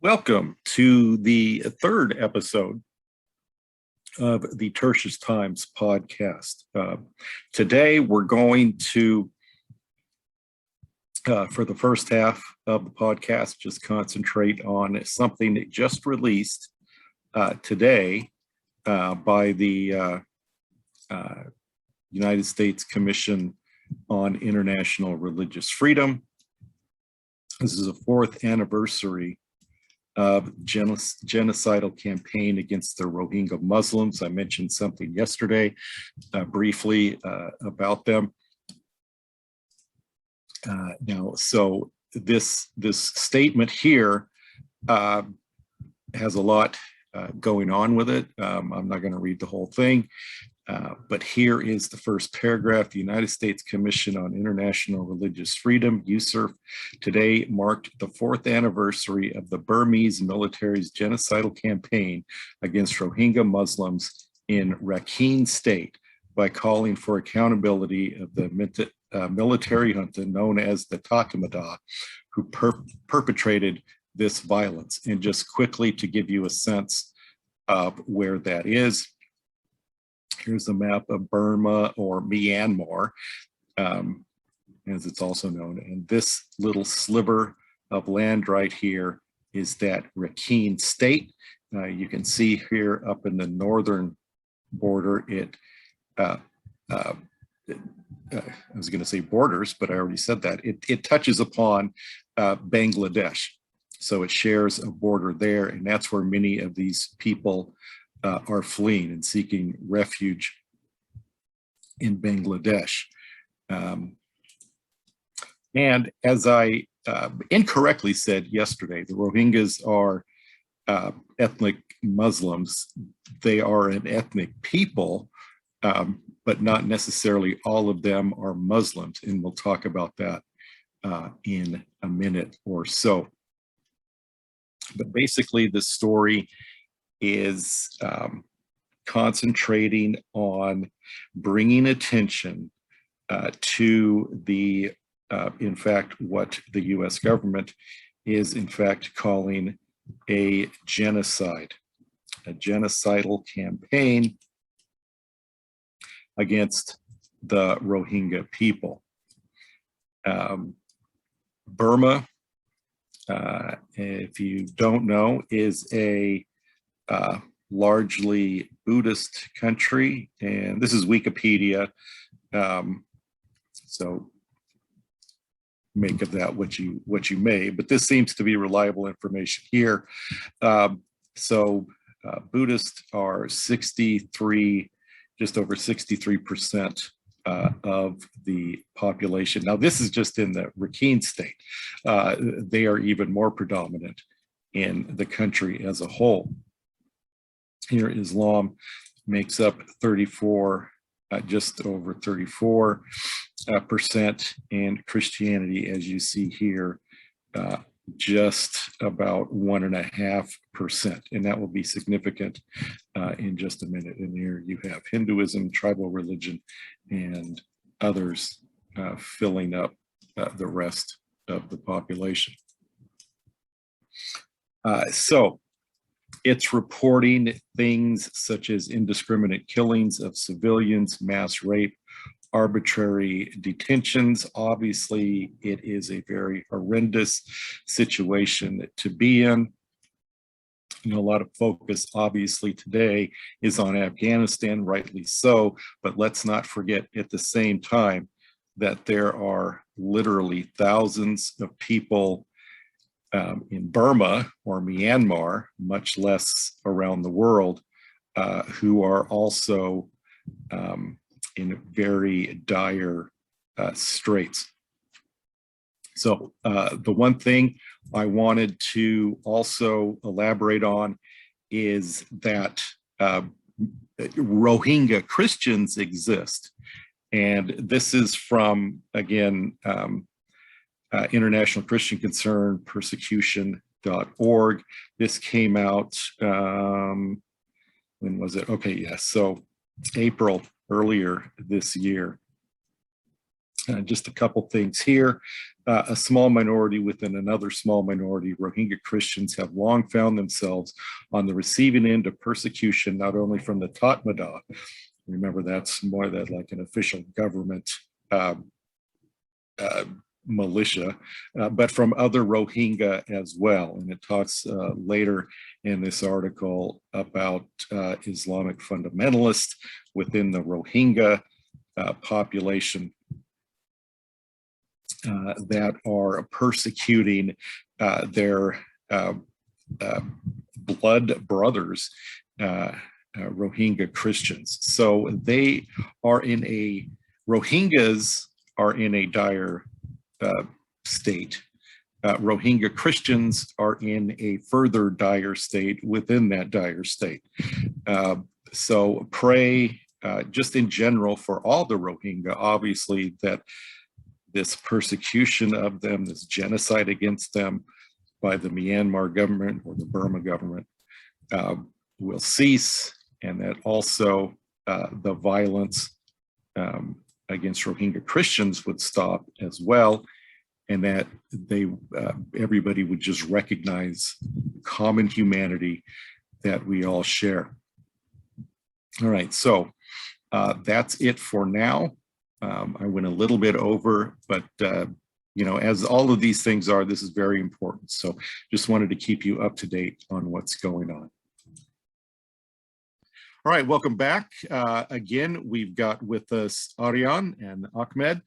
Welcome to the third episode of the Tertius Times podcast. Today, we're going to, for the first half of the podcast, just concentrate on something that just released today by the United States Commission on International Religious Freedom. This is a fourth anniversary of genocidal campaign against the Rohingya Muslims. I mentioned something yesterday briefly about them. So this statement here has a lot going on with it. I'm not going to read the whole thing. But here is the first paragraph. The United States Commission on International Religious Freedom, USCIRF, today marked the fourth anniversary of the Burmese military's genocidal campaign against Rohingya Muslims in Rakhine State by calling for accountability of the military junta known as the Tatmadaw, who perpetrated this violence. And just quickly to give you a sense of where that is, here's a map of Burma, or Myanmar, as it's also known. And this little sliver of land right here is that Rakhine State. You can see here up in the northern border, I was going to say borders, but I already said that. It touches upon Bangladesh. So it shares a border there, and that's where many of these people are fleeing and seeking refuge in Bangladesh. And as I incorrectly said yesterday, the Rohingyas are ethnic Muslims. They are an ethnic people, but not necessarily all of them are Muslims. And we'll talk about that in a minute or so. But basically, the story is concentrating on bringing attention to the, in fact, what the US government is in fact calling a genocide, a genocidal campaign against the Rohingya people. Burma, if you don't know, is a largely Buddhist country, and this is Wikipedia, so make of that what you may, but this seems to be reliable information here. Buddhists are 63, just over 63% of the population. Now, this is just in the Rakhine State. They are even more predominant in the country as a whole. Here, Islam makes up 34, just over 34%, and Christianity, as you see here, just about 1.5%, and that will be significant in just a minute. And here you have Hinduism, tribal religion, and others filling up the rest of the population. So it's reporting things such as indiscriminate killings of civilians, mass rape, arbitrary detentions. Obviously, it is a very horrendous situation to be in. You know, a lot of focus, obviously, today is on Afghanistan, rightly so, but let's not forget at the same time that there are literally thousands of people in Burma or Myanmar, much less around the world, who are also in very dire straits. So the one thing I wanted to also elaborate on is that Rohingya Christians exist. And this is from, again, International Christian Concern, persecution.org. This came out, when was it? Okay, yes. So April, earlier this year. Just a couple things here. A small minority within another small minority, Rohingya Christians have long found themselves on the receiving end of persecution, not only from the Tatmadaw. Remember, that's more that like an official government militia, but from other Rohingya as well. And it talks later in this article about Islamic fundamentalists within the Rohingya population that are persecuting their blood brothers, Rohingya Christians. So they are Rohingyas are in a dire state. Rohingya Christians are in a further dire state within that dire state. So pray just in general for all the Rohingya, obviously, that this persecution of them, this genocide against them by the Myanmar government or the Burma government will cease, and that also the violence against Rohingya Christians would stop as well, and that everybody would just recognize common humanity that we all share. All right, so that's it for now. I went a little bit over, but you know, as all of these things are, this is very important. So just wanted to keep you up to date on what's going on. All right, welcome back. Again, we've got with us Aryan and Ahmed,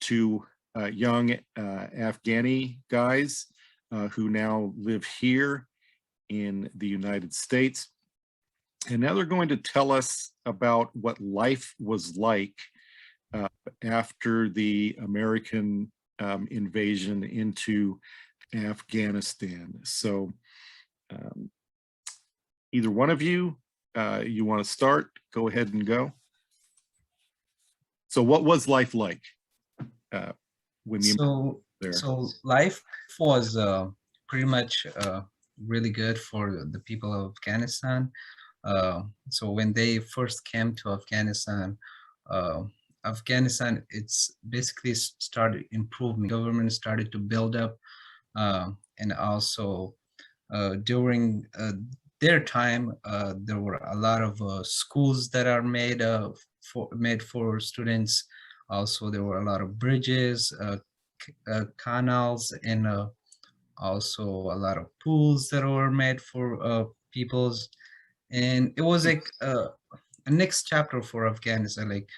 two young Afghani guys who now live here in the United States. And now they're going to tell us about what life was like after the American invasion into Afghanistan. So either one of you, you want to start, go ahead and go. So what was life like when you there? So life was pretty much really good for the people of Afghanistan. So when they first came to Afghanistan, it's basically started improving. Government started to build up, and also during their time, there were a lot of schools that are made for students. Also, there were a lot of bridges, canals, and also a lot of pools that were made for peoples. And it was like a next chapter for Afghanistan, like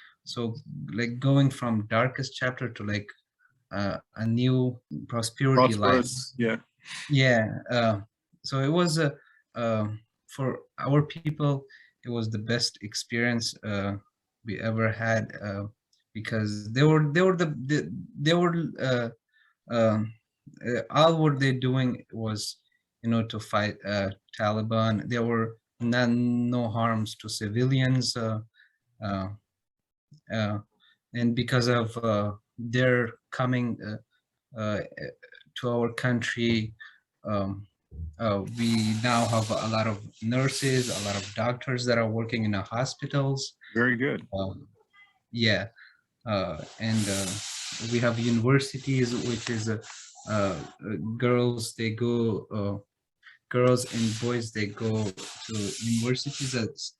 going from darkest chapter to like a new prosperity life. So it was for our people, it was the best experience we ever had, because all what they're doing was, you know, to fight Taliban. There were no harms to civilians, and because of their coming to our country, we now have a lot of nurses, a lot of doctors that are working in the hospitals. Very good. And we have universities, which is girls and boys, they go to universities that's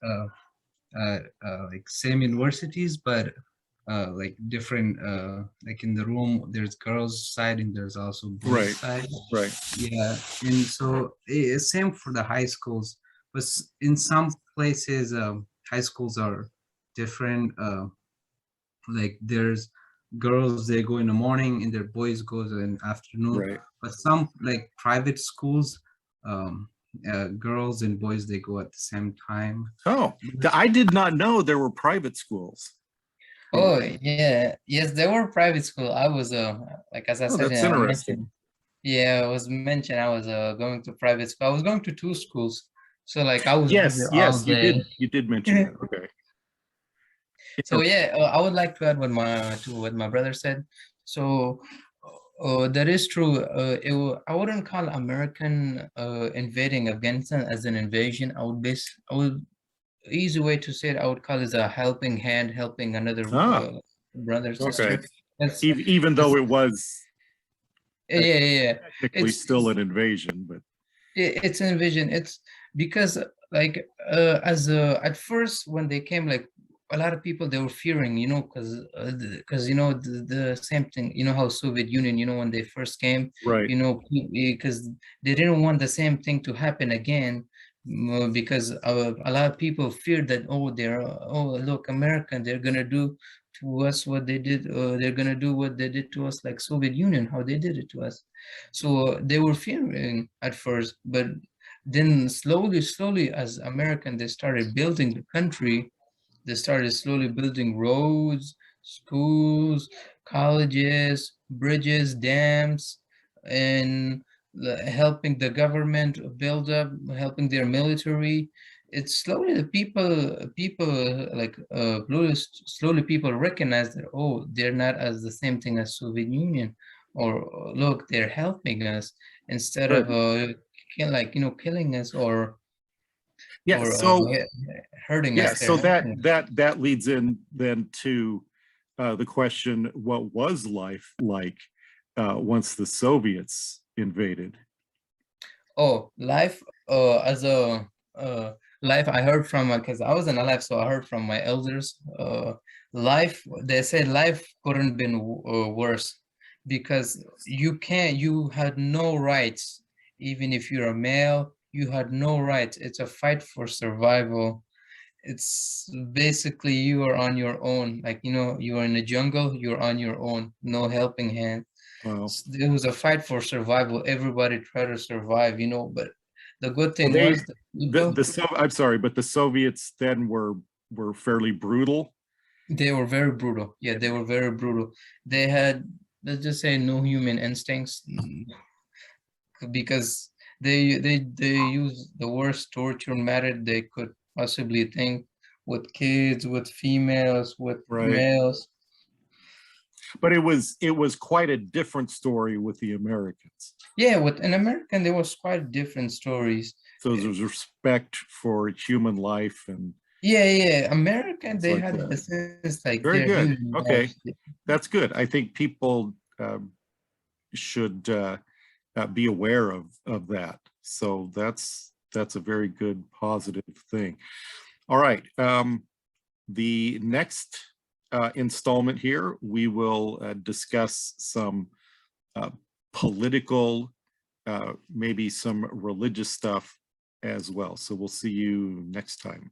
like same universities, but like different, like in the room there's girls side and there's also boys side. Right. Yeah. And so it's same for the high schools, but in some places high schools are different. Like there's girls, they go in the morning and their boys goes in the afternoon. Right. But some like private schools, girls and boys, they go at the same time. Oh, I did not know there were private schools. Oh yeah, yes, there were private school. I was like, as I said, that's interesting. Yeah, I was mentioned I was going to private school. I was going to two schools, so like I was yes, all day. you did mention that. Okay. So yeah, I would like to add what my brother said. So that is true. I wouldn't call American invading Afghanistan as an invasion. I would easy way to say it, I would call it a helping hand, helping another brother, Okay. sister. That's, Even though it was yeah, yeah, yeah. technically still an invasion, but It's an invasion. It's because like at first when they came, like a lot of people, they were fearing, because the same thing, how Soviet Union, when they first came, right. because they didn't want the same thing to happen again. Because a lot of people feared that, look, American, they're gonna do to us what they did, they're gonna do what they did to us, like Soviet Union, how they did it to us. So they were fearing at first, but then slowly, as American, they started building the country. They started slowly building roads, schools, colleges, bridges, dams, and helping the government build up, helping their military. It's slowly the people like slowly people recognize that, oh, they're not as the same thing as Soviet Union, or look, they're helping us instead of Good. killing us, or Yeah. So hurting yeah. us. So They're that helping us. that leads in then to the question: what was life like once the Soviets invaded? Oh, life, as a life, I heard from, because I wasn't alive, so I heard from my elders. Life, they said life couldn't been worse, because you had no rights. Even if you're a male, you had no rights. It's a fight for survival. It's basically you are on your own. Like, you are in the jungle, you're on your own, no helping hand. Well, It was a fight for survival. Everybody tried to survive, but the good well, thing was the people, I'm sorry, but the Soviets then were fairly brutal. they were very brutal. Yeah, they were very brutal. They had, let's just say, no human instincts, because they used the worst torture method they could possibly think, with kids, with females, with Right. males. But it was quite a different story with the Americans. Yeah, with an American, there was quite different stories. So there's respect for human life and Yeah, American, things they like had the that. sense like Very they're good. human Okay, lives. that's good. I think people should be aware of that. So that's a very good positive thing. All right. The next installment here, we will discuss some political, maybe some religious stuff as well. So we'll see you next time.